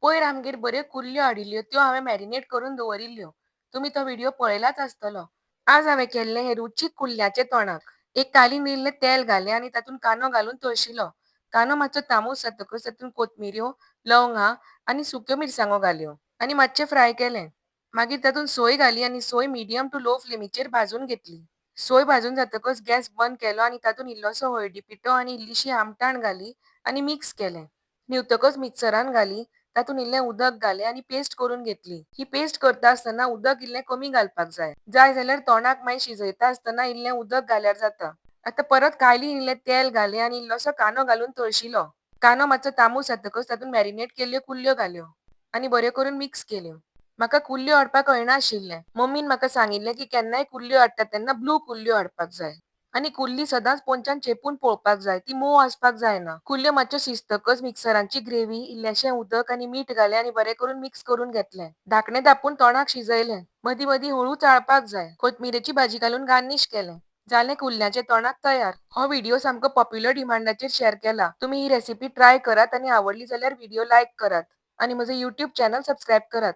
पयर आमगेर बऱ्यो कुल्ल्यो हाडिल्ल्यो त्यो हांवें मॅरिनेट करून दवरिल्ल्यो. तुमी तो व्हिडिओ पळयलाच आसतलो. आज हांवें केल्लें हें रुचीक कुल्ल्याचें तोणाक. एक कालीन इल्लें तेल घालें आनी तातूंत कांदो घालून तळशिलो. कांदो मातसो तांबूस जातकच तातूंत कोथमिऱ्यो, लवंगां आनी सुक्यो मिरसांगो घाल्यो आनी मातशें फ्राय केलें. मागीर तातूंत सोय घाली आनी सोय मिडियम टू लो फ्लेमीचेर भाजून घेतली. सोय भाजून जातकच गॅस बंद केलो आनी तातूंत इल्लोसो हळदी पिठो आनी इल्लीशी आमटाण घाली आनी मिक्स केलें. न्हिवतकच मिक्सरान घाली, तातूंत इल्लें उदक घालें आनी पेस्ट करून घेतली. ही पेस्ट करता आसतना उदक इल्लें कमी घालपाक जाय. जाय जाल्यार तोंडाक मागीर शिजयता आसतना इल्लें उदक घाल्यार जाता. आतां परत कायलीन इल्लें तेल घालें आनी इल्लोसो कांदो घालून तळशिलो. कांदो मातसो तांबूस जातकच तातूंत मॅरिनेट केल्ल्यो कुल्ल्यो घाल्यो आनी बऱ्यो करून मिक्स केल्यो. म्हाका कुल्ल्यो हाडपाक कळनाशिल्लें. मम्मीन म्हाका सांगिल्लें की केन्नाय कुल्ल्यो हाडटा तेन्ना ब्लू कुल्ल्यो हाडपाक जाय. आनी कुल्ली सदांच पोंच्यान चेपून पळोवपाक जाय, ती मोव आसपाक जायना. कुल्ल्यो मातश्यो शिजतकच मिक्सरांची ग्रेव्ही, इल्लेशें उदक आनी मीठ घालें आनी बरें करून मिक्स करून घेतलें. धाकणें धांपून तोंडाक शिजयलें. मदीं मदीं हळूच आळपाक जाय. कोथमिरेची भाजी घालून गार्निश केलें. जालें कुल्ल्याचें तोणाक तयार. हो व्हिडिओ सामको पॉप्युलर डिमांडाचेर शेअर केला. तुमी ही रेसिपी ट्राय करात आनी आवडली जाल्यार व्हिडिओ लायक करात. आनी म्हजो YouTube चॅनल सबस्क्रायब करात.